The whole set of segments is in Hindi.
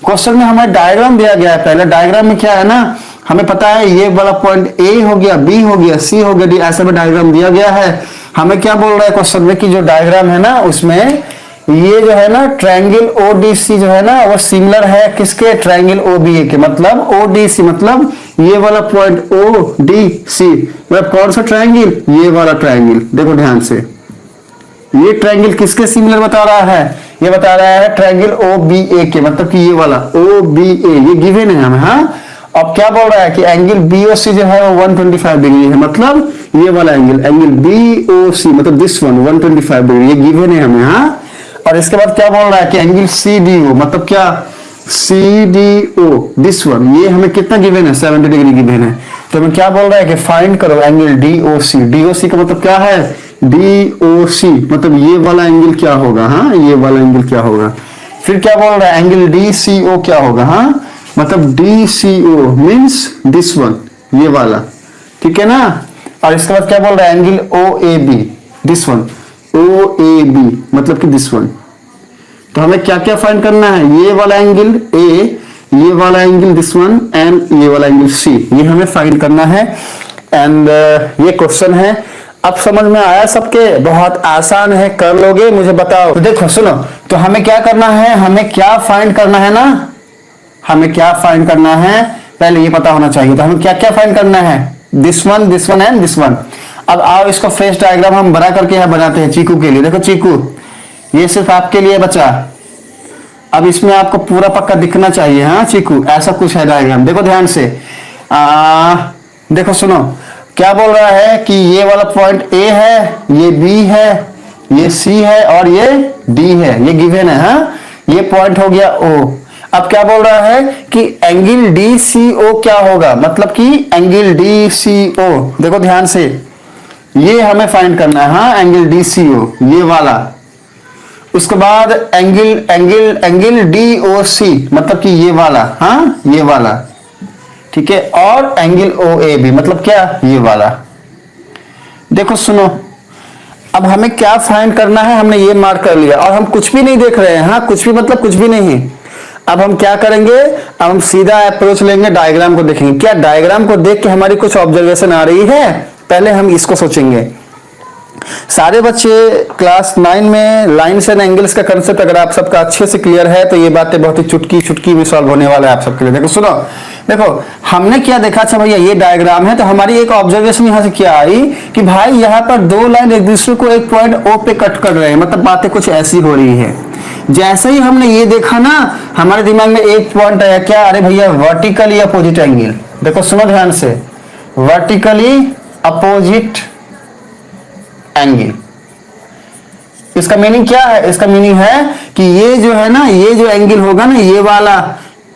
क्वेश्चन में हमें डायग्राम दिया गया है। पहले डायग्राम में क्या है ना, हमें पता है ये वाला पॉइंट ए हो गया, बी हो गया, सी हो गया, डी, ऐसा में डायग्राम दिया गया है। हमें क्या बोल रहा है क्वेश्चन में कि जो डायग्राम है ना उसमें ये जो है ना ट्रायंगल ओडीसी जो है ना वो सिमिलर है किसके, ट्रायंगल ओबीए के। मतलब ओडीसी मतलब ये वाला पॉइंट ओडीसी मतलब कौन सा ट्रायंगल, ये वाला ट्रायंगल। देखो ध्यान से, ये ट्रायंगल किसके सिमिलर बता रहा है, ये बता रहा है ट्रायंगल ओबीए के, मतलब कि ये वाला ओबीए ये गिवन है हमें। हाँ, अब क्या बोल रहा है कि एंगल बीओसी जो है वो 125 डिग्री है, मतलब ये वाला एंगल, एंगल बीओसी मतलब दिस वन 125 डिग्री, ये गिवन है हमें। हाँ, और इसके बाद क्या बोल रहा है कि एंगल सीडीओ मतलब क्या, सीडीओ दिस वन, ये हमें कितना गिवन है, 70 डिग्री गिवन है। तो हमें क्या बोल रहा है कि फाइंड करो एंगल डीओसी। डीओसी का मतलब क्या है, डीओसी मतलब ये वाला एंगल क्या होगा। हाँ, ये वाला एंगल क्या होगा। फिर क्या बोल रहा है एंगल डीसीओ क्या होगा। हाँ, मतलब डीसीओ मीन्स दिस वन, ये वाला, ठीक है ना। और इसके बाद क्या बोल रहा है angle OAB this one, OAB मतलब कि दिस वन। तो हमें क्या क्या फाइंड करना है, ये वाला एंगल ए, ये वाला एंगल दिस वन एंड ये वाला एंगल सी, ये हमें फाइंड करना है। एंड ये क्वेश्चन है। अब समझ में आया सबके, बहुत आसान है, कर लोगे, मुझे बताओ। तो देखो सुनो, तो हमें क्या करना है, हमें क्या फाइंड करना है ना, हमें क्या फाइंड करना है पहले ये पता होना चाहिए। तो हमें क्या क्या फाइंड करना है, this one and this one. अब आओ इसको फेस डायग्राम हम बना करके यहाँ बनाते हैं चीकू के लिए। देखो चीकू, ये सिर्फ आपके लिए बचा। अब इसमें आपको पूरा पक्का दिखना चाहिए। हाँ चीकू, ऐसा कुछ है डायग्राम, देखो ध्यान से। देखो सुनो, क्या बोल रहा है कि ये वाला पॉइंट ए है, ये बी है, ये सी है और ये डी है, ये गिवन है। हाँ, ये पॉइंट हो गया ओ। अब क्या बोल रहा है कि एंगल डीसीओ क्या होगा, मतलब कि एंगल डीसीओ, देखो ध्यान से, ये हमें फाइंड करना है। हाँ, एंगल डीसीओ ये वाला। उसके बाद एंगल डीओसी मतलब कि ये वाला। हाँ, ये वाला, ठीक है। और एंगल ओएबी मतलब क्या, ये वाला। देखो सुनो, अब हमें क्या फाइंड करना है, हमने ये मार्क कर लिया और हम कुछ भी नहीं देख रहे हैं। हाँ, कुछ भी मतलब कुछ भी नहीं। अब हम क्या करेंगे, अब हम सीधा अप्रोच लेंगे, डायग्राम को देखेंगे। क्या डायग्राम को देख के हमारी कुछ ऑब्जर्वेशन आ रही है, पहले हम इसको सोचेंगे। सारे बच्चे क्लास 9 में लाइन्स एंड एंगल्स का कंसेप्ट अगर आप सबका अच्छे से क्लियर है तो ये बातें बहुत ही चुटकी चुटकी में सॉल्व होने वाला है आप सबके लिए। देखो सुनो, देखो हमने क्या देखा, अच्छा भैया ये डायग्राम है, तो हमारी एक ऑब्जर्वेशन यहाँ से क्या आई कि भाई यहाँ पर दो लाइन एक दूसरे को एक पॉइंट ओ पे कट कर रहे हैं, मतलब बातें कुछ ऐसी हो रही है। जैसे ही हमने ये देखा ना, हमारे दिमाग में एक पॉइंट आया, क्या, अरे भैया वर्टिकली अपोजिट एंगल। देखो सुनो ध्यान से, वर्टिकली अपोजिट एंगल, इसका मीनिंग क्या है, इसका मीनिंग है कि ये जो है ना, ये जो एंगल होगा ना, ये वाला,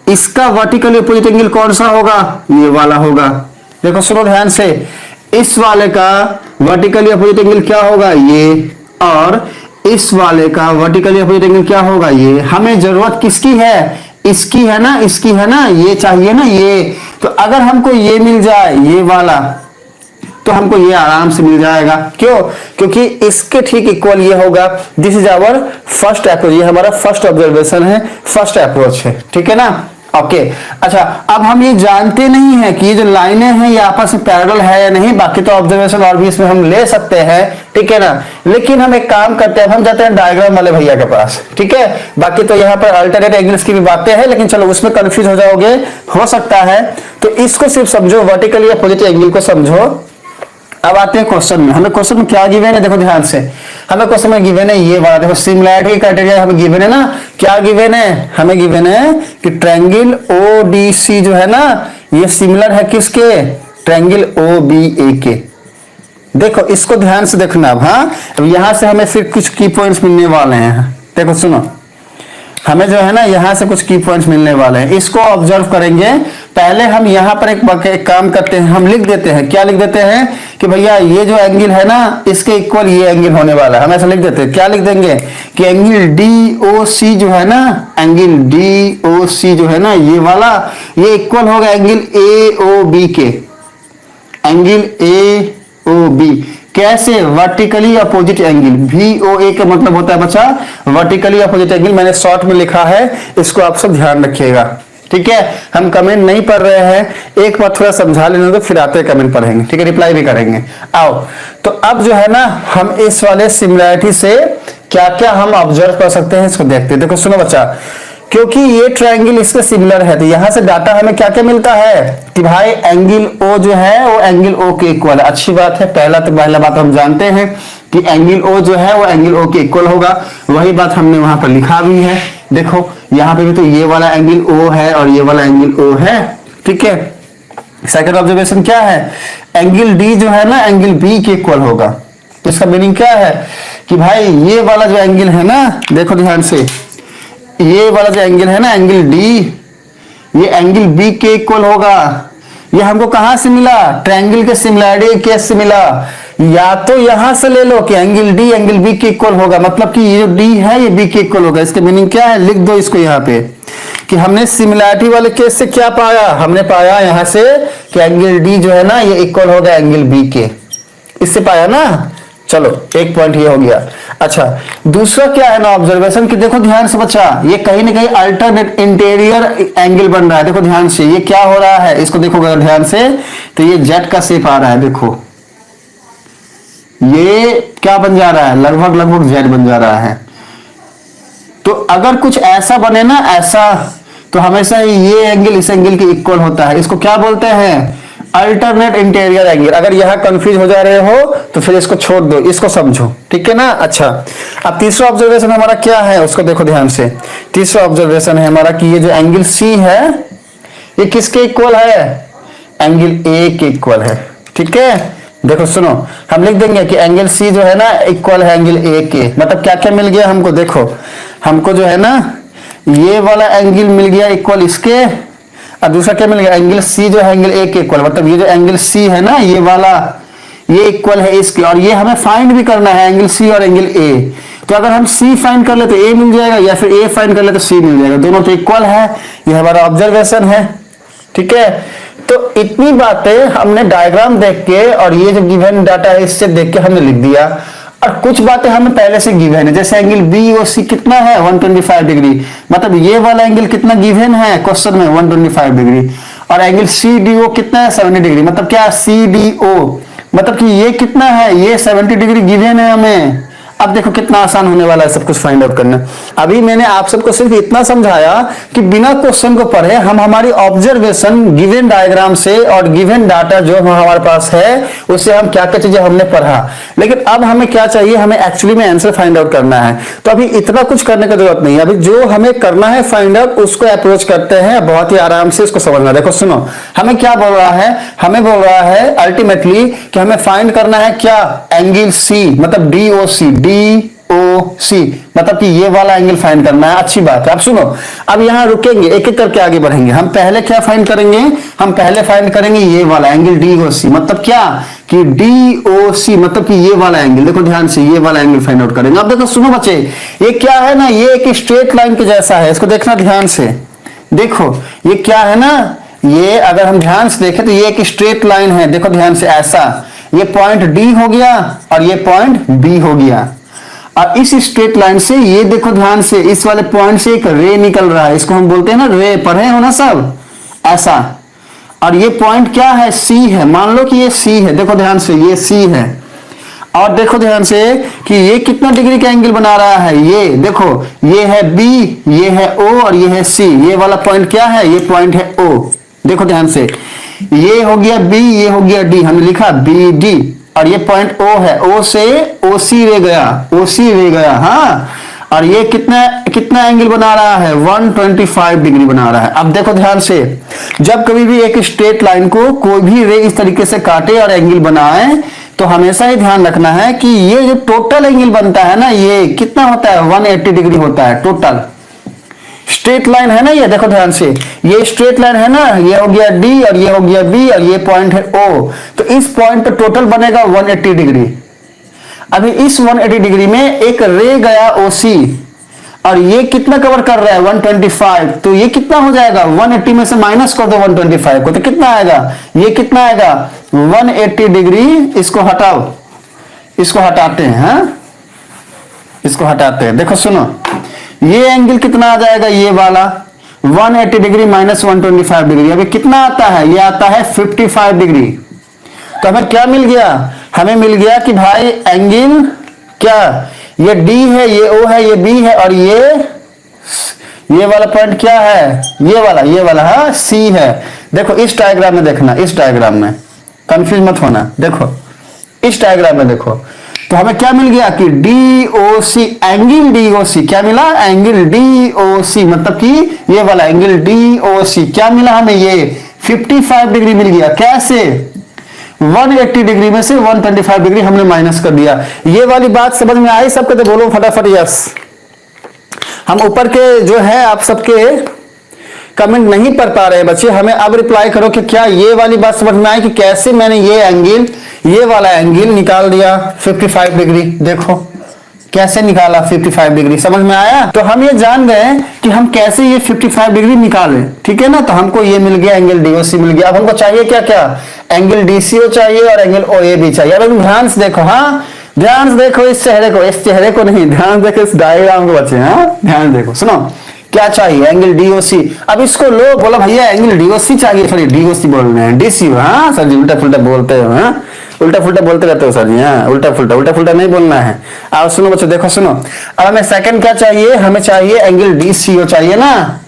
इसका वर्टिकली अपोजिट एंगल कौन सा होगा, ये वाला होगा। देखो सुनो ध्यान से, इस वाले का वर्टिकली अपोजिट एंगल क्या होगा, ये, और इस वाले का वर्टिकली अपोजिट एंगल क्या होगा, ये। हमें जरूरत किसकी है, इसकी है ना, इसकी है ना, ये चाहिए ना, ये। तो अगर हमको ये मिल जाए, ये वाला, तो हमको ये आराम से मिल जाएगा। क्यों, क्योंकि इसके ठीक इक्वल ये होगा। This is our first approach, ये हमारा फर्स्ट ऑब्जर्वेशन है, फर्स्ट अप्रोच है, ठीक है ना। ओके, अच्छा, अब हम ये जानते नहीं है कि ये जो लाइनें हैं ये आपस में पैरेलल है या नहीं, बाकी तो ऑब्जर्वेशन और भी इसमें हम ले सकते हैं, ठीक है ना। लेकिन हम एक काम करते हैं, हम जाते हैं डायग्राम वाले भैया के पास, ठीक है। बाकी तो यहाँ पर अल्टरनेट एंगल्स की भी बातें हैं, लेकिन चलो उसमें कंफ्यूज हो जाओगे, हो सकता है। तो इसको सिर्फ समझो, वर्टिकली अपोजिट एंगल को समझो। अब आते हैं क्वेश्चन में, हमें क्वेश्चन में क्या गिवन है, देखो ध्यान से, हमें क्वेश्चन में गिवन है ये वाला, देखो सिमिलैरिटी क्राइटेरिया हमें गिवन है ना, क्या गिवन है, हमें गिवन है कि ट्रायंगल ओडीसी जो है ना, ये सिमिलर है किसके, ट्रायंगल ओबीए के। देखो इसको ध्यान से देखना। अब हाँ, अब यहां से हमें फिर कुछ की पॉइंट्स मिलने वाले हैं। देखो सुनो, हमें जो है ना यहां से कुछ की पॉइंट्स मिलने वाले हैं, इसको ऑब्जर्व करेंगे। पहले हम यहां पर एक काम करते हैं, हम लिख देते हैं, क्या लिख देते हैं कि भैया ये जो एंगल है ना, इसके इक्वल ये एंगल होने वाला है। हम ऐसा लिख देते हैं, क्या लिख देंगे कि एंगल डीओसी जो है ना, एंगल डीओसी जो है ना, ये वाला, ये इक्वल होगा एंगल एओबी के, एंगल एओबी। कैसे? वर्टिकली अपोजिट एंगल, VOA का मतलब होता है बच्चा वर्टिकली अपोजिट एंगल। मैंने शॉर्ट में लिखा है, इसको आप सब ध्यान रखिएगा, ठीक है। हम कमेंट नहीं पढ़ रहे हैं, एक बार थोड़ा समझा लेने दो, फिर आते कमेंट पढ़ेंगे, ठीक है, रिप्लाई भी करेंगे। आओ, तो अब जो है ना, हम इस वाले सिमिलैरिटी से क्या क्या हम ऑब्जर्व कर सकते हैं, इसको देखते हैं। देखो सुनो बच्चा, क्योंकि ये ट्रायंगल इसके सिमिलर है, तो यहां से डाटा हमें क्या क्या मिलता है कि भाई एंगल O जो है वो एंगल O के इक्वल है। अच्छी बात है, पहला बात हम जानते हैं कि एंगल O जो है वो एंगल O के इक्वल होगा। वही बात हमने वहां पर लिखा भी है। देखो यहाँ पे भी तो ये वाला एंगल O है और ये वाला एंगल O है, ठीक है। सेकंड ऑब्जर्वेशन क्या है? एंगल D जो है ना एंगल B के इक्वल होगा। तो इसका मीनिंग क्या है कि भाई ये वाला जो एंगल है ना, देखो ध्यान से, ये वाला जो एंगल है ना एंगल D, ये एंगल B के इक्वल होगा। ये हमको कहां से मिला? ट्रायंगल के सिमिलैरिटी केस से मिला। या तो यहां से ले लो कि एंगल D एंगल B के इक्वल होगा, मतलब कि ये जो D है ये B के इक्वल होगा। इसके मीनिंग क्या है? लिख दो इसको यहाँ पे कि हमने सिमिलैरिटी वाले केस से क्या पाया? हमने पाया यहां से कि एंगल D जो है ना ये इक्वल होगा एंगल B के, इससे पाया ना। चलो एक पॉइंट ये हो गया। अच्छा, दूसरा क्या है ना ऑब्जर्वेशन कि देखो ध्यान से बच्चा, ये कहीं ना कहीं अल्टरनेट इंटीरियर एंगल बन रहा है। देखो ध्यान से, ये क्या हो रहा है, इसको देखो अगर ध्यान से, तो ये जेट का शेप आ रहा है। देखो ये क्या बन जा रहा है? लगभग जेट बन जा रहा है। तो अगर कुछ ऐसा बने ना, ऐसा, तो हमेशा ये एंगल इस एंगल के इक्वल होता है। इसको क्या बोलते हैं? Alternate interior angle. अगर यहां कंफ्यूज हो जा रहे हो तो फिर इसको छोड़ दो, इसको समझो, ठीक है ना। अच्छा, अब तीसरा ऑब्जर्वेशन हमारा क्या है उसको देखो ध्यान से। तीसरा ऑब्जर्वेशन है हमारा कि ये जो एंगल C है ये किसके इक्वल है? एंगल A के इक्वल है, ठीक है। देखो सुनो, हम लिख देंगे कि एंगल C जो है ना इक्वल है एंगल A के। मतलब क्या क्या मिल गया हमको? देखो हमको जो है ना ये वाला एंगल मिल गया इक्वल इसके, और दूसरा क्या मिल गया? एंगल C जो है एंगल A के इक्वल। मतलब ये जो एंगल C है ना ये वाला, ये इक्वल है इसके, और ये हमें फाइंड भी करना है एंगल C और एंगल A। तो अगर हम C फाइंड कर ले तो A मिल जाएगा, या फिर A फाइंड कर ले तो C मिल जाएगा, दोनों तो इक्वल है। ये हमारा ऑब्जर्वेशन है, ठीक है। तो इतनी बातें हमने डायग्राम देख के और ये जो गिवन डाटा है इससे देख के हमने लिख दिया। और कुछ बातें हमें पहले से गिवन है, जैसे एंगल BOC कितना है? 125 डिग्री। मतलब ये वाला एंगल कितना गिवन है क्वेश्चन में? 125 डिग्री। और एंगल CDO कितना है? 70 डिग्री। मतलब क्या? CDO मतलब कि ये कितना है? ये 70 डिग्री गिवन है हमें। अब देखो कितना आसान होने वाला है सब कुछ फाइंड आउट करना। अभी मैंने आप सबको सिर्फ इतना समझाया कि बिना क्वेश्चन को पढ़े हम हमारी ऑब्जर्वेशन गिवन डायग्राम से और गिवन डाटा जो हमारे पास है उससे हम क्या क्या चीजें हमने पढ़ा। लेकिन अब हमें क्या चाहिए? हमें एक्चुअली में आंसर फाइंड आउट करना है। तो अभी इतना कुछ करने की जरूरत नहीं है, अभी जो हमें करना है फाइंड आउट उसको अप्रोच करते हैं बहुत ही आराम से। उसको समझना, देखो सुनो, हमें क्या बोल रहा है? हमें बोल रहा है अल्टीमेटली कि हमें फाइंड करना है क्या? एंगल C, मतलब DOC, मतलब कि ये वाला एंगल फाइंड करना है। अच्छी बात है। अब सुनो, अब यहां रुकेंगे, एक एक करके आगे बढ़ेंगे। हम पहले क्या फाइंड करेंगे? हम पहले फाइंड करेंगे ये वाला एंगल DOC। मतलब क्या कि DOC मतलब कि ये वाला एंगल, देखो ध्यान से, ये वाला एंगल फाइंड आउट करेंगे। अब देखो सुनो बच्चे, ये क्या है ना, ये एक स्ट्रेट लाइन के जैसा है, इसको देखना ध्यान से। देखो ये क्या है ना, ये अगर हम ध्यान से देखें तो ये एक स्ट्रेट लाइन है। देखो ध्यान से, ऐसा ये पॉइंट D हो गया और ये पॉइंट B हो गया। और इस स्ट्रेट लाइन से ये देखो ध्यान से, इस वाले पॉइंट से एक रे निकल रहा है, इसको हम बोलते हैं ना रे, पढ़े हो ना सब, ऐसा। और ये पॉइंट क्या है? C है। मान लो कि ये C है, देखो ध्यान से, ये C है। और देखो ध्यान से कि ये कितना डिग्री का एंगल बना रहा है? ये देखो, ये है B, ये है O और ये है C। ये वाला पॉइंट क्या है? ये पॉइंट है O। देखो ध्यान से, ये हो गया B, ये हो गया D, हमने लिखा BD, और ये पॉइंट O है, O से OC रे गया, OC रे गया, हाँ। और ये कितना एंगल बना रहा है? 125 डिग्री बना रहा है। अब देखो ध्यान से, जब कभी भी एक स्ट्रेट लाइन को कोई भी रे इस तरीके से काटे और एंगल बनाए तो हमेशा ही ध्यान रखना है कि ये जो टोटल एंगल बनता है ना, ये कितना होता है? 180 डिग्री होता है टोटल। स्ट्रेट लाइन है ना ये, देखो ध्यान से, ये स्ट्रेट लाइन है ना, ये हो गया D और ये हो गया B और ये पॉइंट है O। तो इस पॉइंट पे टोटल बनेगा 180 डिग्री। अभी इस 180 डिग्री में एक रे गया OC और ये कितना कवर कर रहा है? 125। तो ये कितना हो जाएगा? 180 में से माइनस कर दो 125 को, तो कितना आएगा? ये कितना आएगा? 180 डिग्री। इसको हटाओ, इसको हटाते हैं, हाँ इसको हटाते हैं। देखो सुनो, ये एंगल कितना आ जाएगा, ये वाला 180 डिग्री माइनस 125 डिग्री। अभी कितना आता है, ये आता है 55 डिग्री। तो हमें क्या मिल गया, हमें मिल गया कि भाई एंगल क्या, ये डी है, ये ओ है, ये बी है, और ये वाला पॉइंट क्या है, ये वाला हाँ सी है। देखो इस डायग्राम में देखना, इस डायग्राम में कंफ्यूज मत होना। देखो इस डायग्राम में देखो, तो हमें क्या मिल गया कि DOC, एंगल DOC क्या मिला, एंगल DOC मतलब कि ये वाला एंगल DOC क्या मिला हमें, ये 55 डिग्री मिल गया। कैसे, 180 डिग्री में से 125 डिग्री हमने माइनस कर दिया। ये वाली बात समझ में आई सबके, तो बोलो फटाफट यस। हम ऊपर के जो है आप सबके कमेंट नहीं पढ़ पा रहे बच्चे, हमें अब रिप्लाई करो कि क्या ये वाली बात समझ में आई कि कैसे मैंने ये एंगल, ये वाला एंगल निकाल दिया 55 डिग्री। देखो कैसे निकाला 55 डिग्री, समझ में आया। तो हम ये जान गए कि हम कैसे ये 55 डिग्री निकालें, ठीक है ना। तो हमको ये मिल गया, एंगल DOC मिल गया। अब हमको चाहिए क्या क्या, एंगल DCO चाहिए और एंगल OAB चाहिए। अब ध्यान से देखो, हाँ ध्यान से देखो इस चेहरे को नहीं, ध्यान देखो इस डायग्राम को बच्चे, हाँ ध्यान देखो। सुनो क्या चाहिए, एंगल DOC। अब इसको लो, बोला भैया एंगल DOC चाहिए, सॉरी DOC बोल रहे हैं, DCO। हाँ सर जी उल्टा फुल्टा बोलते हो, हाँ उल्टा फुल्टा बोलते रहते हो सर जी, हाँ उल्टा फुल्टा नहीं बोलना है। अब सुनो बच्चों, देखो सुनो, अब हमें सेकंड क्या चाहिए, हमें चाहिए एंगल DCO चाहिए ना।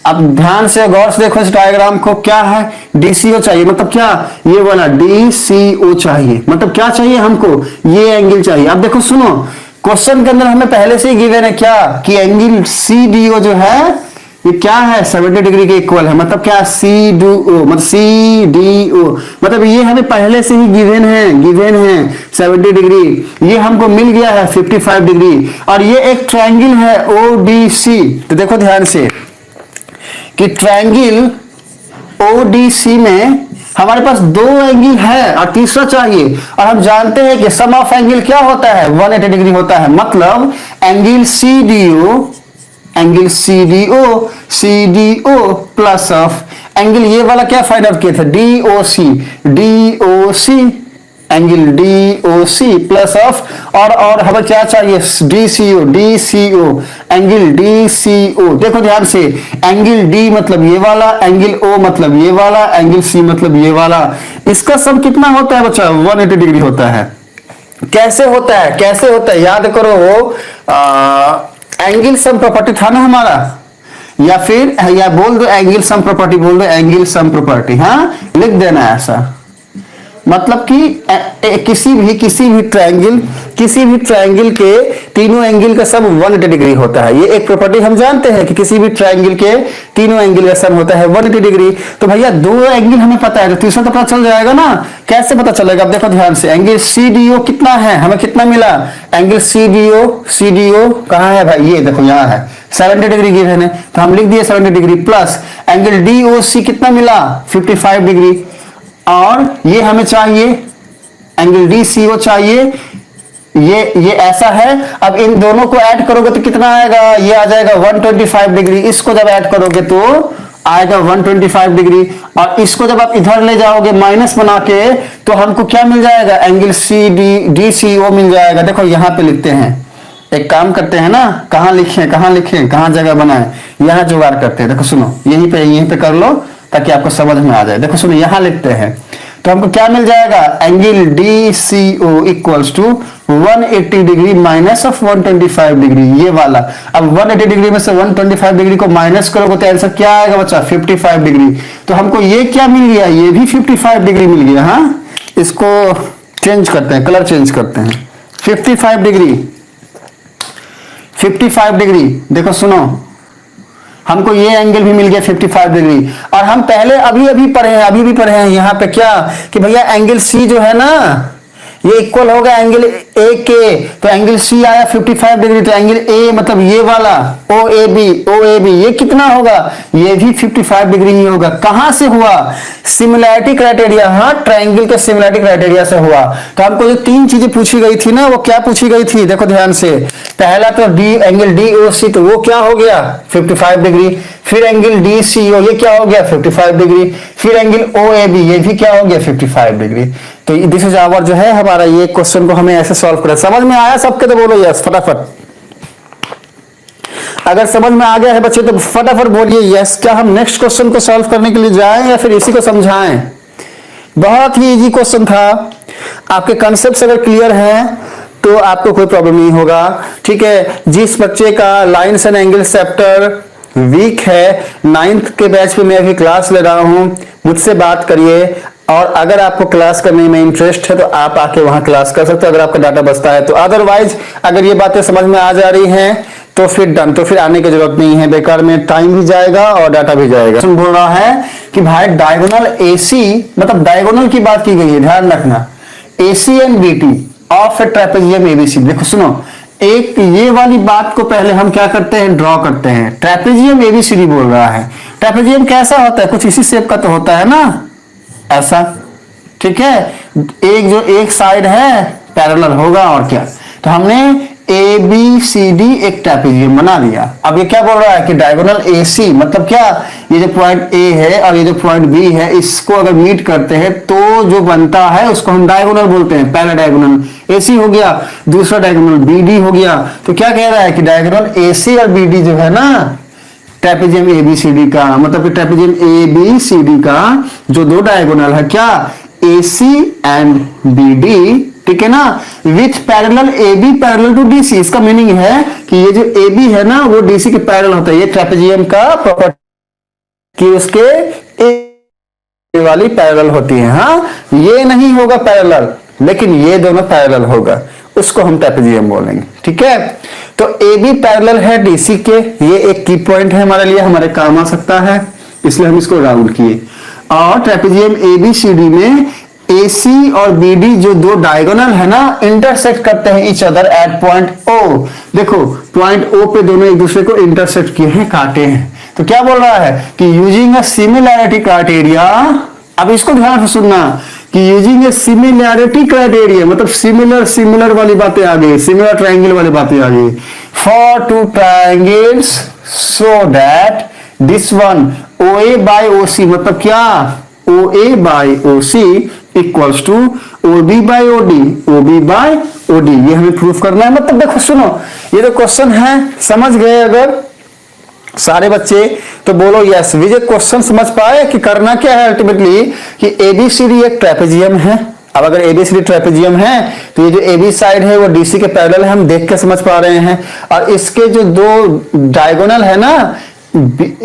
अब ध्यान से गौर से देखो इस डायग्राम को, क्या है DCO चाहिए, मतलब क्या, ये वाला DCO चाहिए, मतलब क्या चाहिए हमको, ये एंगल चाहिए। अब देखो सुनो, क्वेश्चन के अंदर हमें पहले से ही गिवन है क्या कि एंगल CDO जो है ये क्या है, 70 डिग्री के इक्वल है। मतलब क्या, CDO मतलब CDO मतलब ये हमें पहले से ही गिवन है 70 डिग्री। ये हमको मिल गया है 55 डिग्री, और ये एक ट्रायंगल है ODC। तो देखो ध्यान से कि ट्रायंगल ODC में हमारे पास दो एंगल है और तीसरा चाहिए, और हम जानते हैं कि सम ऑफ एंगल क्या होता है, 180 डिग्री होता है। मतलब angle CDO plus of angle ये वाला क्या फाइंड आउट किए थे, DOC angle DOC plus of और हमें क्या चाहिए, DCO एंगल DCO। देखो ध्यान से, एंगल D मतलब ये वाला, एंगल O मतलब ये वाला, एंगल C मतलब ये वाला। इसका सम कितना होता है बच्चा, 180 डिग्री होता है। कैसे होता है, याद करो वो एंगल सम प्रॉपर्टी था ना हमारा, या फिर या बोल दो एंगल सम प्रॉपर्टी, बोल दो एंगल सम प्रॉपर्टी, हाँ लिख देना ऐसा। मतलब कि किसी भी ट्रायंगल के तीनों एंगल का सम 180 डिग्री होता है। ये एक प्रॉपर्टी हम जानते हैं कि किसी भी ट्रायंगल के तीनों एंगल का सम होता है 180 डिग्री। तो भैया दो एंगल हमें पता है, तो तीसरा तो पता चल जाएगा ना। कैसे पता चलेगा, अब देखो ध्यान से, एंगल CDO कितना है, हमें कितना मिला, एंगल CDO कहाँ है भाई, ये देखो यहाँ है, 70 डिग्री गिवन है, तो हम लिख दिए 70 डिग्री प्लस एंगल DOC कितना मिला, 55 डिग्री, और ये हमें चाहिए एंगल DCO चाहिए, ये ऐसा है। अब इन दोनों को ऐड करोगे तो कितना आएगा, ये आ जाएगा 125 डिग्री। इसको जब ऐड करोगे तो आएगा 125 डिग्री, और इसको जब आप इधर ले जाओगे माइनस बना के, तो हमको क्या मिल जाएगा, एंगल DCO मिल जाएगा। देखो यहाँ पे लिखते हैं, एक काम करते हैं ना, कहाँ लिखें कहाँ जगह बनाए, यहाँ जुगाड़ करते हैं। देखो सुनो, यहीं पे कर लो ताकि आपको समझ में आ जाए। देखो सुनो, यहाँ लिखते हैं तो हमको क्या मिल जाएगा, angle DCO equals to 180 degree minus of 125 degree, ये वाला। अब 180 डिग्री में से 125 डिग्री को माइनस करोगे तो आंसर क्या आएगा बच्चा, 55 डिग्री। तो हमको ये क्या मिल गया, ये भी 55 डिग्री मिल गया। हाँ इसको चेंज करते हैं, कलर चेंज करते हैं, 55 डिग्री। देखो सुनो, हमको ये एंगल भी मिल गया 55 डिग्री, और हम पहले अभी भी पढ़े हैं यहाँ पे क्या कि भैया एंगल C जो है ना, ये इक्वल होगा एंगल A के। तो एंगल C आया 55 डिग्री, तो एंगल A मतलब ये वाला OAB ये कितना होगा, ये भी 55 डिग्री ही होगा। कहां से हुआ, सिमिलैरिटी क्राइटेरिया, हाँ ट्रायंगल के सिमिलैरिटी क्राइटेरिया से हुआ। तो हमको जो तीन चीजें पूछी गई थी ना, वो क्या पूछी गई थी, देखो ध्यान से। पहला तो एंगल DOC, तो वो क्या हो गया 55 डिग्री। फिर एंगल DCO ये क्या हो गया 55 डिग्री। फिर एंगल OAB ये भी क्या हो गया 55 डिग्री। तो दिस इज आवर जो है हमारा ये क्वेश्चन को हमें ऐसे सॉल्व करें। समझ में आया सबके? तो बोलो यस फटाफट। अगर समझ में आ गया है बच्चे तो फटाफट बोलिए यस। क्या हम नेक्स्ट क्वेश्चन को सॉल्व करने के लिए जाएं या फिर इसी को समझाएं? बहुत ही इजी क्वेश्चन था। आपके कॉन्सेप्ट्स अगर क्लियर हैं तो आपको कोई प्रॉब्लम नहीं होगा। ठीक है, जिस बच्चे का lines and angles chapter weak है, 9th के बैच पे मैं अभी क्लास ले रहा हूं, मुझसे बात करिए। और अगर आपको क्लास करने में इंटरेस्ट है तो आप आके वहां क्लास कर सकते हो अगर आपका डाटा बचता है तो। अदरवाइज अगर ये बातें समझ में आ जा रही हैं तो फिर डन, तो फिर आने की जरूरत नहीं है, बेकार में टाइम भी जाएगा और डाटा भी जाएगा। बोल रहा है कि भाई डायगोनल एसी, मतलब डायगोनल की बात की गई है, ध्यान रखना, AC and BT of A trapezium ABC. देखो सुनो, एक ये वाली बात को पहले हम क्या करते हैं, ड्रॉ करते हैं। ट्रेपेजियम एबीसीडी बोल रहा है। ट्रेपेजियम कैसा होता है? कुछ इसी शेप का तो होता है ना, ऐसा। ठीक है, एक जो एक साइड है पैरेलल होगा और क्या। तो हमने ए बी सी डी एक ट्रेपेजियम बना दिया। अब ये क्या बोल रहा है कि डायगोनल ए सी, मतलब क्या, ये जो पॉइंट ए है और ये जो पॉइंट बी है, इसको अगर मीट करते हैं तो जो बनता है उसको हम डायगोनल बोलते हैं। पहला डायगोनल ए सी हो गया, दूसरा डायगोनल बी डी हो गया। तो क्या कह रहा है कि डायगोनल ए सी और बी डी जो है ना trapezium A B C D का, मतलब कि trapezium A B C D का जो दो डायगोनल है, क्या, A C and B D, ठीक है ना, with parallel A B parallel to D C. इसका मीनिंग है कि ये जो ए बी है ना वो डी सी के पैरेलल होता है। ये ट्रेपेजियम का प्रॉपर्टी कि उसके ए वाली पैरेलल होती है। हाँ, ये नहीं होगा पैरेलल, लेकिन ये दोनों पैरेलल होगा, उसको हम ट्रेपेजियम बोलेंगे। ठीक है, तो ए बी पैरेलल है डीसी के, ये एक की पॉइंट है हमारे लिए, हमारे काम आ सकता है, इसलिए हम इसको राउंड किए। और trapezium A B C D में AC और BD जो दो डायगोनल है ना इंटरसेक्ट करते हैं each other at point O। देखो पॉइंट O पे दोनों एक दूसरे को इंटरसेक्ट किए हैं, काटे हैं। तो क्या बोल रहा है कि यूजिंग अ सिमिलैरिटी क्राइटेरिया, अब इसको ध्यान से सुनना, कि यूजिंग ए सिमिलैरिटी क्राइटेरिया, मतलब सिमिलर वाली बातें आ गई, सिमिलर ट्रायंगल वाली बातें आ गई, for two triangles so that this one OA by OC, मतलब क्या, OA by OC equals to OB by OD, OB by OD। ये हमें प्रूफ करना है। मतलब देखो सुनो, ये जो क्वेश्चन है समझ गए अगर सारे बच्चे तो बोलो यस। विजय क्वेश्चन समझ पाए कि करना क्या है अल्टीमेटली, कि ABCD एक ट्रेपेजियम है। अब अगर ABCD ट्रेपेजियम है तो ये जो AB साइड है वो DC के पैरेलल है, हम देख के समझ पा रहे हैं। और इसके जो दो डायगोनल है ना,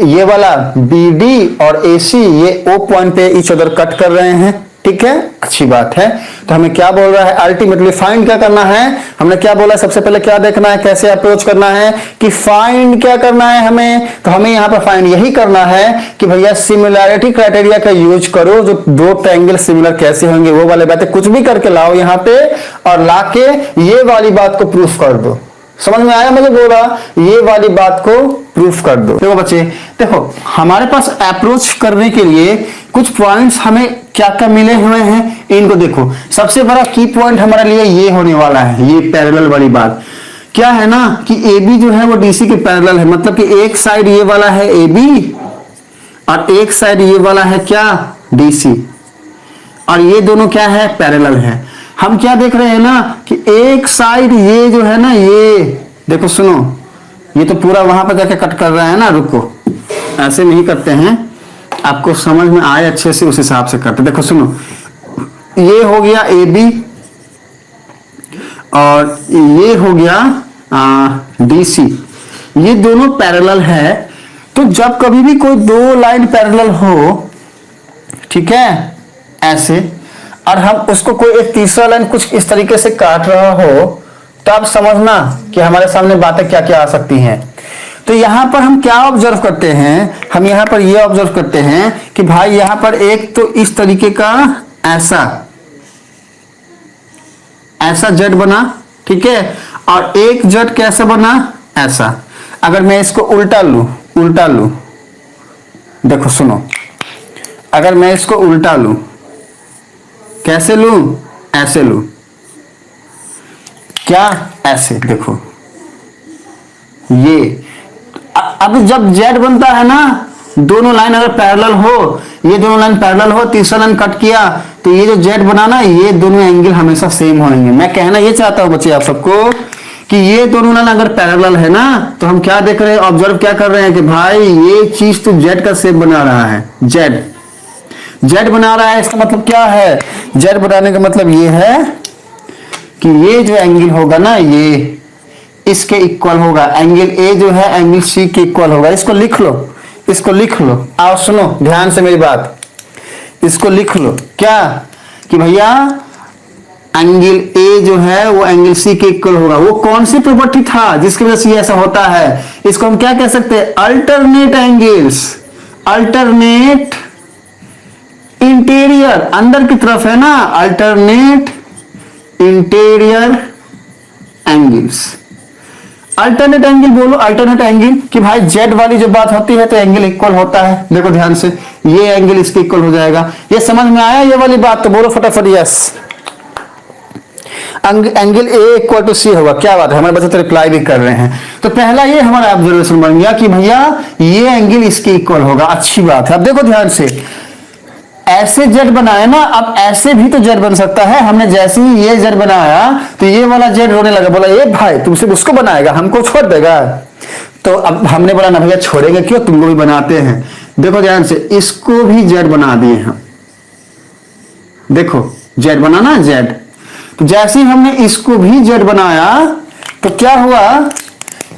ये वाला BD और AC, ये O पॉइंट पे ईच अदर कट कर रहे हैं। ठीक है, अच्छी बात है। तो हमें क्या बोल रहा है अल्टीमेटली, फाइंड क्या करना है, हमने क्या बोला, सबसे पहले क्या देखना है, कैसे अप्रोच करना है, कि फाइंड क्या करना है हमें। तो हमें यहाँ पर फाइंड यही करना है कि भैया सिमिलैरिटी क्राइटेरिया का यूज करो, जो दो ट्रायंगल सिमिलर कैसे होंगे वो वाले बातें कुछ भी करके लाओ यहाँ पे, और लाके ये वाली बात को प्रूफ कर दो। समझ में आया मुझे बोला, ये वाली बात को प्रूफ कर दो। देखो बच्चे, देखो हमारे पास अप्रोच करने के लिए कुछ पॉइंट्स हमें क्या क्या मिले हुए हैं, इनको देखो। सबसे बड़ा की पॉइंट हमारे लिए ये होने वाला है, ये पैरेलल वाली बात क्या है ना, कि AB जो है वो DC के पैरेलल है। मतलब कि एक साइड ये वाला है AB और एक साइड ये वाला है क्या, DC, और ये दोनों क्या है, पैरेलल है। हम क्या देख रहे हैं ना, कि एक साइड ये जो है ना, ये देखो सुनो, ये तो पूरा वहां पर जाके कट कर रहा है ना, रुको ऐसे नहीं करते हैं, आपको समझ में आए अच्छे से उस हिसाब से करते। देखो सुनो, ये हो गया AB और ये हो गया DC, ये दोनों पैरेलल है। तो जब कभी भी कोई दो लाइन पैरेलल हो, ठीक है, ऐसे, और हम उसको कोई एक तीसरा लाइन कुछ इस तरीके से काट रहा हो, तो आप समझना कि हमारे सामने बातें क्या क्या आ सकती हैं। तो यहां पर हम क्या ऑब्जर्व करते हैं, हम यहां पर ये ऑब्जर्व करते हैं कि भाई यहां पर एक तो इस तरीके का ऐसा जट बना, ठीक है, और एक जट कैसा बना, ऐसा। अगर मैं इसको उल्टा लूं, देखो सुनो, अगर मैं इसको उल्टा लूं, कैसे लूं, ऐसे लूं, क्या, ऐसे, देखो ये। अब जब जेड बनता है ना, दोनों लाइन अगर पैरेलल हो, ये दोनों लाइन पैरेलल हो, तीसरा लाइन कट किया तो ये जो जेड बनाना, ये दोनों एंगल हमेशा सेम होंगे। मैं कहना ये चाहता हूं बच्चे आप सबको कि ये दोनों लाइन अगर पैरेलल है ना, तो हम क्या देख रहे हैं, ऑब्जर्व क्या कर रहे हैं कि भाई ये चीज तो जेड का शेप बना रहा है, जेड बना रहा है। इसका मतलब क्या है, जेड बनाने का मतलब ये है कि ये जो एंगल होगा ना, ये इसके इक्वल होगा। एंगल ए जो है एंगल सी के इक्वल होगा। इसको लिख लो, इसको लिख लो। आओ सुनो ध्यान से मेरी बात, इसको लिख लो क्या कि भैया एंगल ए जो है वो एंगल सी के इक्वल होगा। वो कौन सी प्रॉपर्टी था जिसकी वजह से ये ऐसा होता है, इसको हम क्या कह सकते हैं, अल्टरनेट एंगल्स, अल्टरनेट इंटीरियर, अंदर की तरफ है ना, alternate interior angles. Alternate angle बोलो, अल्टरनेट एंगल कि भाई जेड वाली जो बात होती है तो एंगल इक्वल होता है। देखो ध्यान से, ये एंगल इसके इक्वल हो जाएगा। ये समझ में आया ये वाली बात, तो बोलो फटाफट yes. Angle A equal to C होगा। क्या बात है, हमारे बच्चे तो रिप्लाई भी कर रहे हैं। तो पहला ये हमारा ऑब्जर्वेशन बन गया कि भैया ये एंगल इसके इक्वल होगा। अच्छी बात है। अब देखो ध्यान से, ऐसे जेड बनाए ना, अब ऐसे भी तो जेड बन सकता है। हमने जैसे ही ये जेड बनाया तो ये वाला जेड रोने लगा, बोला ये भाई तुमसे उसको बनाएगा, हमको छोड़ देगा। तो अब हमने बोला ना भैया छोड़ेंगे क्यों, तुमको भी बनाते हैं। देखो ध्यान से, इसको भी जेड बना दिए हम। देखो जेड बना ना, जेड। तो जैसे ही हमने इसको भी जेड बनाया तो क्या हुआ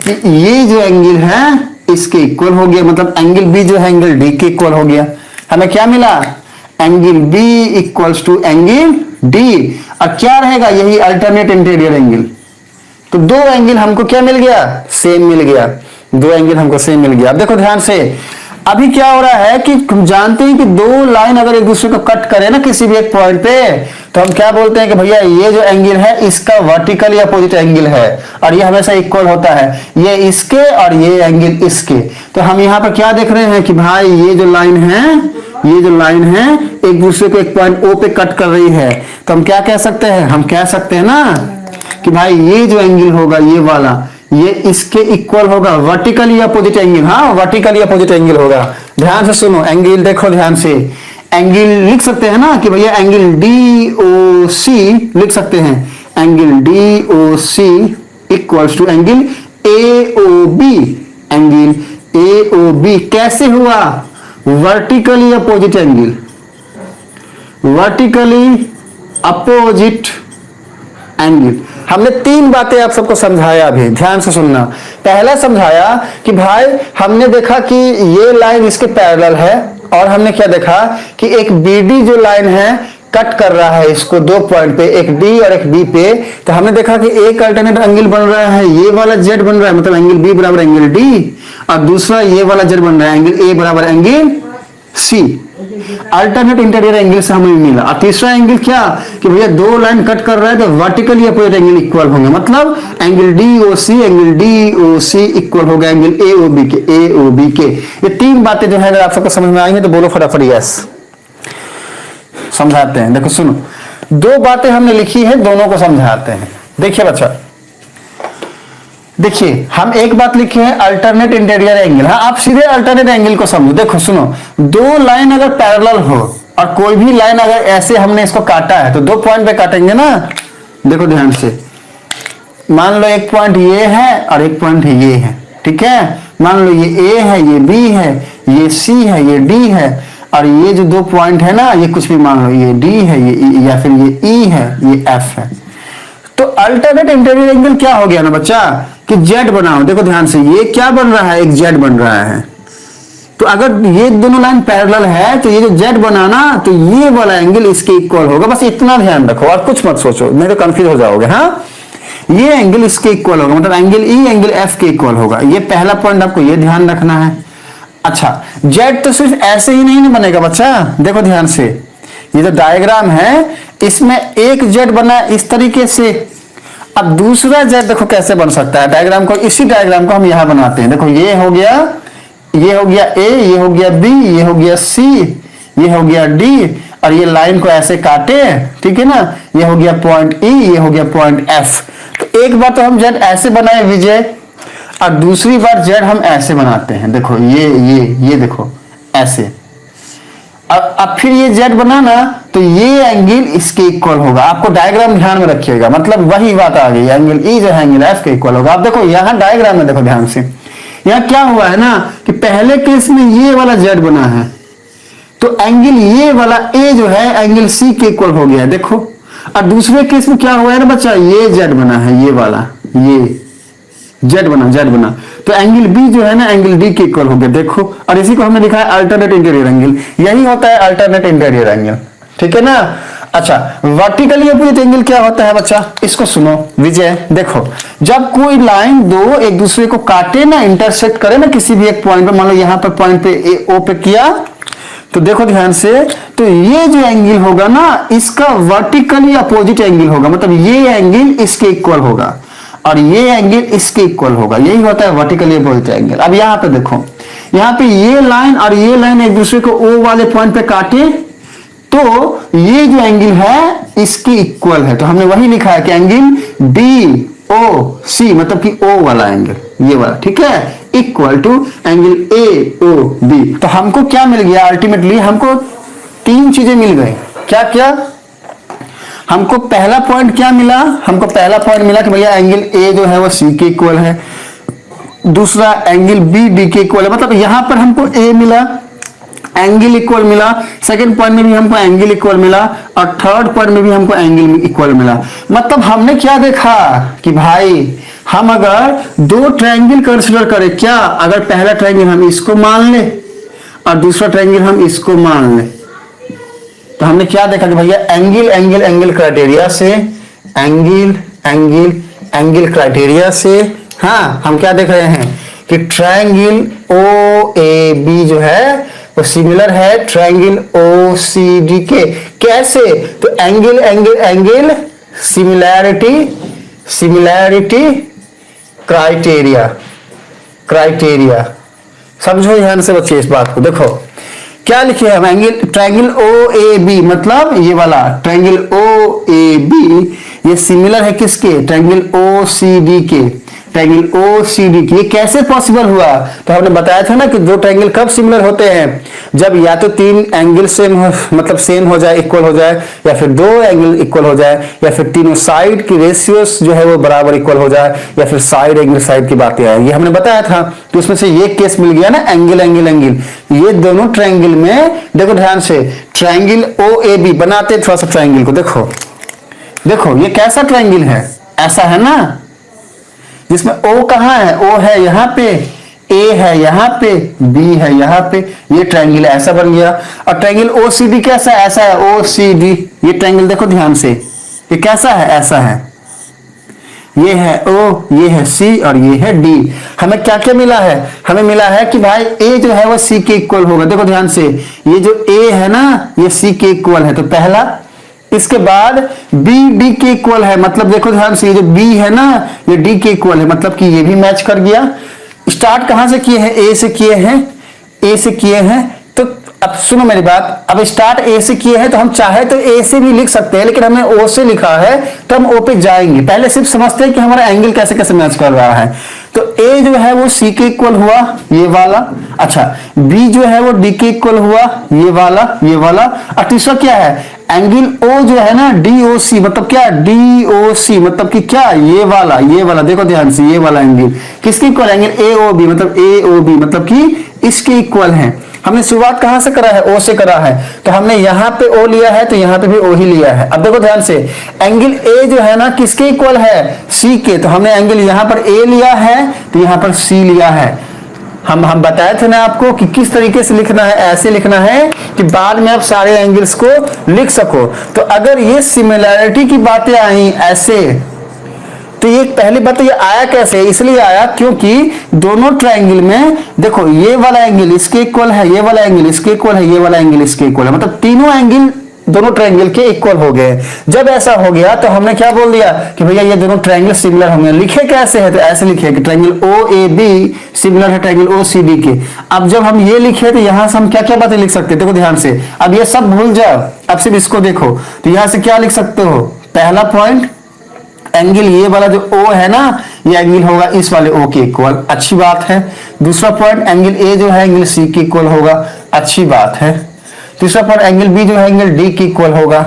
कि ये जो एंगल है इसके इक्वल हो गया। मतलब एंगल बी जो है एंगल डी के इक्वल हो गया। हमें क्या मिला, angle B equals to angle D. और क्या रहेगा, यही अल्टरनेट इंटीरियर एंगल। तो दो एंगल हमको क्या मिल गया, सेम मिल गया। दो एंगल हमको सेम मिल गया। अब देखो ध्यान से, अभी क्या हो रहा है कि हम जानते हैं कि दो लाइन अगर एक दूसरे को कट करे ना किसी भी एक पॉइंट पे, तो हम क्या बोलते हैं कि भैया ये जो एंगल है इसका वर्टिकली अपोजिट एंगल है और ये हमेशा इक्वल होता है, ये इसके और ये एंगल इसके। तो हम यहाँ पर क्या देख रहे हैं कि भाई ये जो लाइन है, ये जो लाइन है एक दूसरे को एक पॉइंट ओ पे कट कर रही है। तो हम क्या कह सकते हैं, हम कह सकते हैं ना कि भाई ये जो एंगल होगा ये वाला, ये इसके इक्वल होगा, वर्टिकली अपोजिट एंगल। हाँ वर्टिकली अपोजिट एंगल होगा। ध्यान से सुनो, एंगल देखो ध्यान से, एंगल लिख सकते हैं ना कि भैया एंगल डी ओ सी लिख सकते हैं। Angle D O C equals to angle A O B. Angle A O B कैसे हुआ, vertically opposite angle, vertically opposite angle. हमने तीन बातें आप सबको समझाया, अभी ध्यान से सुनना। पहला समझाया कि भाई हमने देखा कि ये लाइन इसके पैरेलल है और हमने क्या देखा कि एक बीडी जो लाइन है कट कर रहा है इसको दो पॉइंट पे, एक डी और एक बी पे। तो हमने देखा कि एक अल्टरनेट एंगल बन रहा है, ये वाला जेड बन रहा है, मतलब एंगल बी बराबर एंगल डी, और दूसरा ये वाला जेड बन रहा है एंगल ए बराबर angle C. Alternate interior angle से हमें मिला। और तीसरा एंगल क्या कि भैया दो लाइन कट कर रहा है तो वर्टिकली अपोजिट एंगल इक्वल होंगे, मतलब एंगल डी ओ सी, एंगल डी ओ सी इक्वल होगा एंगल ए ओ बी के, ए ओ बी के। ये तीन बातें जो है अगर आप सबको समझ में आएंगे तो बोलो फटाफट यस। समझाते हैं, देखो सुनो, दो बातें हमने लिखी है, दोनों को समझाते हैं। देखिए बच्चा, देखिए हम एक बात लिखे हैं अल्टरनेट इंटीरियर एंगल। हाँ आप सीधे अल्टरनेट एंगल को समझो। देखो सुनो, दो लाइन अगर पैरेलल हो और कोई भी लाइन अगर ऐसे हमने इसको काटा है तो दो पॉइंट पे काटेंगे ना। देखो ध्यान से, मान लो एक पॉइंट ये है और एक पॉइंट ये है, ठीक है। मान लो ये ए है, ये बी है, ये सी है, ये डी है, और ये जो दो पॉइंट है ना, ये कुछ भी मान लो, ये डी है, ये या फिर ये ई है, ये एफ है। तो अल्टरनेट इंटीरियर एंगल क्या हो गया ना बच्चा कि जेड बनाओ। देखो ध्यान से, ये क्या बन रहा है, एक जेड बन रहा है। तो अगर ये दोनों लाइन पैरेलल है तो ये जो जेड बनाना, तो ये वाला एंगल इसके इक्वल होगा। बस इतना ध्यान रखो और कुछ मत सोचो, नहीं तो कंफ्यूज हो जाओगे। हाँ ये एंगल इसके इक्वल होगा, मतलब एंगल ई एंगल एफ के इक्वल होगा। ये पहला पॉइंट आपको ये ध्यान रखना है। अच्छा, जेड तो सिर्फ ऐसे ही नहीं बनेगा बच्चा। देखो ध्यान से, ये जो डायग्राम है इसमें एक जेड बना इस तरीके से, अब दूसरा जेड देखो कैसे बन सकता है। डायग्राम को, इसी डायग्राम को हम यहां बनाते हैं। देखो ये हो गया, ये हो गया ए, ये हो गया बी, ये हो गया सी, ये हो गया डी, और ये लाइन को ऐसे काटे, ठीक है ना। ये हो गया पॉइंट ई, ये हो गया पॉइंट एफ। तो एक बार तो हम जेड ऐसे बनाए विजय, और दूसरी बार जेड हम ऐसे बनाते हैं। देखो ये देखो ऐसे। अब फिर ये जेड बना ना, तो ये एंगल इसके इक्वल होगा। आपको डायग्राम ध्यान में रखिएगा, मतलब वही बात आ गई, एंगल ई जो है एंगल एफ के इक्वल होगा। आप देखो यहाँ डायग्राम में देखो ध्यान से, यहाँ क्या हुआ है ना कि पहले केस में ये वाला जेड बना है, तो एंगल ये वाला ए जो है एंगल सी के इक्वल हो गया है, देखो। और दूसरे केस में क्या हुआ है ना बच्चा, ये जेड बना है, ये वाला, ये जेड बना, तो एंगल बी जो है ना एंगल डी के इक्वल हो गया, देखो। और इसी को हमने लिखा है अल्टरनेट इंटीरियर एंगल, यही होता है अल्टरनेट इंटीरियर एंगल, ठीक है ना। अच्छा, वर्टिकली अपोजिट एंगल क्या होता है बच्चा, इसको सुनो विजय। देखो, जब कोई लाइन दो एक दूसरे को काटे ना, इंटरसेक्ट करे ना किसी भी एक पॉइंट पे, मान लो यहां पर पॉइंट पे ओ पे किया, तो देखो ध्यान से, तो ये जो एंगल होगा ना इसका वर्टिकली अपोजिट एंगल होगा, मतलब ये एंगल इसके इक्वल होगा और ये एंगल इसके इक्वल होगा, यही होता है वर्टिकली अपोजिट एंगल। अब यहाँ पे देखो, यहाँ पे ये लाइन और ये लाइन एक दूसरे को ओ वाले पॉइंट पे काटे, तो ये जो एंगल है इसके इक्वल है, तो हमने वही लिखा है कि एंगल डी ओ सी, मतलब कि ओ वाला एंगल, ये वाला, ठीक है, equal to angle A O B. तो हमको क्या मिल गया अल्टीमेटली, हमको तीन चीजें मिल गई। क्या क्या हमको पहला पॉइंट क्या मिला, हमको पहला पॉइंट मिला कि भैया एंगल ए जो है वो सी के इक्वल है, दूसरा एंगल बी डी के इक्वल है, मतलब यहां पर हमको ए मिला, एंगल इक्वल मिला, सेकंड पॉइंट में भी हमको एंगल इक्वल मिला, और थर्ड पॉइंट में भी हमको एंगल इक्वल मिला। मतलब हमने क्या देखा कि भाई हम अगर दो ट्रायंगल कंसीडर करें, क्या अगर पहला ट्रायंगल हम इसको मान ले और दूसरा ट्रायंगल हम इसको मान ले, तो हमने क्या देखा कि भैया एंगल एंगल एंगल क्राइटेरिया से, एंगल एंगल एंगल क्राइटेरिया से, हाँ हम क्या देख रहे हैं कि ट्रायंगल ओ ए बी जो है वो सिमिलर है ट्रायंगल ओ सी डी के। कैसे, तो angle angle angle similarity criteria, समझो ध्यान से बच्चे इस बात को। देखो क्या लिखे हम, angle triangle O A B, मतलब ये वाला ट्रायंगल ओ ए बी ये सिमिलर है किसके, ट्रायंगल ओ सी डी के, ट्रायंगल ओ सी डी की। ये कैसे पॉसिबल हुआ, तो हमने बताया था ना कि दो ट्रायंगल कब सिमिलर होते हैं, जब या तो तीन एंगल सेम हो, मतलब सेम हो जाए, इक्वल हो जाए, या फिर दो एंगल इक्वल हो जाए, या फिर तीनों साइड की रेशियोस जो है वो बराबर इक्वल हो जाए, या फिर साइड एंगल साइड की बातें आए, ये हमने बताया था। तो इसमें से ये केस मिल गया ना, एंगल एंगल एंगल, ये दोनों ट्रायंगल में देखो ध्यान से, ट्रायंगल ओ ए बी बनाते थोड़ा सा ट्रायंगल को, देखो देखो ये कैसा ट्रायंगल है, ऐसा है ना, जिसमें ओ कहाँ है, ओ है यहाँ पे, ए है यहाँ पे, बी है यहाँ पे, ये ट्रायंगल ऐसा बन गया। और ट्रायंगल ओ सी डी कैसा है, ऐसा है ओ सी डी, ये ट्रायंगल देखो ध्यान से, ये कैसा है, ऐसा है, ये है ओ, ये है सी और ये है डी। हमें क्या क्या मिला है, हमें मिला है कि भाई ए जो है वो सी के इक्वल होगा, देखो ध्यान से, ये जो ए है ना ये सी के इक्वल है, तो पहला। इसके बाद बी डी के इक्वल है, मतलब देखो ध्यान से, ये जो बी है ना ये डी के इक्वल है, मतलब कि ये भी मैच कर गया। स्टार्ट कहां से किए हैं, ए से किए हैं, ए से किए हैं, तो अब सुनो मेरी बात, अब स्टार्ट ए से किए हैं तो हम चाहे तो ए से भी लिख सकते हैं, लेकिन हमने ओ से लिखा है तो हम ओ पे जाएंगे। पहले सिर्फ समझते हैं कि हमारा एंगल कैसे कैसे मैच कर रहा है। तो ए जो है वो सी के इक्वल हुआ, ये वाला, अच्छा बी जो है वो डी के इक्वल हुआ, ये वाला, और तीसरा क्या है, एंगल ओ जो है ना डी ओ सी, मतलब क्या, डी ओ सी मतलब कि क्या, ये वाला देखो ध्यान से, ये वाला एंगल किसके equal, angle A O B, मतलब ए ओ बी मतलब कि इसके इक्वल है। हमने शुरुआत कहां से करा है, ओ से करा है, तो हमने यहां पे ओ लिया है तो यहां पे भी ओ ही लिया है। अब देखो ध्यान से, एंगल ए जो है ना किसके इक्वल है, सी के, तो हमने एंगल यहां पर ए लिया है तो यहां पर सी लिया है। हम बताए थे ना आपको कि किस तरीके से लिखना है, ऐसे लिखना है कि बाद में आप सारे एंगल्स को लिख सको। तो अगर ये सिमिलैरिटी की बातें आई ऐसे, तो ये पहली बात तो ये आया कैसे, इसलिए आया क्योंकि दोनों ट्रायंगल में देखो ये वाला एंगल इसके इक्वल है, ये वाला एंगल इसके इक्वल है, ये वाला एंगल इसके इक्वल है, मतलब तीनों एंगल दोनों ट्रायंगल के इक्वल हो गए। जब ऐसा हो गया तो हमने क्या बोल दिया कि भैया ये दोनों ट्रायंगल सिमिलर होंगे। लिखे कैसे है, तो ऐसे लिखे कि triangle O A B similar है ट्रायंगल ओ सी डी के। अब जब हम ये लिखे तो यहां से हम क्या क्या बातें लिख सकते हैं, देखो ध्यान से, अब ये सब भूल जाओ, अब सिर्फ इसको देखो। तो यहां से क्या लिख सकते हो, पहला पॉइंट एंगल ये वाला जो O है ना ये एंगल होगा इस वाले O के इक्वल, अच्छी बात है। दूसरा पॉइंट एंगल A जो है एंगल C के इक्वल होगा। अच्छी बात है। तीसरा पॉइंट एंगल बी जो है एंगल डी की इक्वल होगा,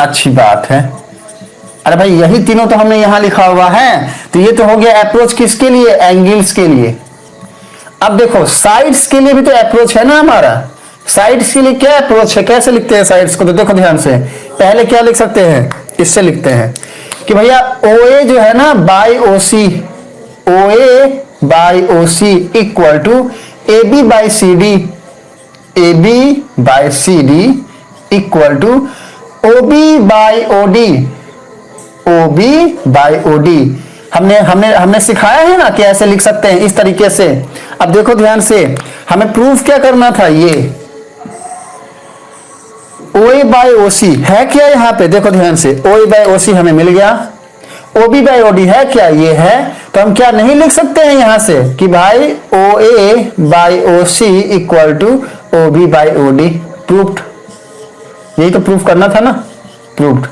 अच्छी बात है। अरे भाई यही तीनों तो हमने यहां लिखा हुआ है, तो ये तो हो गया अप्रोच किसके लिए, एंगल्स के लिए। अब देखो साइड्स के लिए भी तो अप्रोच है ना हमारा, साइड्स के लिए क्या अप्रोच है, कैसे लिखते हैं साइड्स को, तो देखो ध्यान से, पहले क्या लिख सकते हैं, इससे लिखते हैं कि भैया OA जो है ना by OC, OA by OC equal to AB by CD, AB by CD equal to OB by OD, OB by OD। हमने हमने हमने सिखाया है ना कि ऐसे लिख सकते हैं इस तरीके से। अब देखो ध्यान से, हमें प्रूफ क्या करना था, ये OA बाई OC है क्या यहाँ पे, देखो ध्यान से, OA बाई OC हमें मिल गया, OB बाई OD है क्या, ये है, तो हम क्या नहीं लिख सकते हैं यहां से कि भाई OA by OC equal to OB by OD, proofed. यही तो प्रूफ करना था ना, प्रूफ्ड।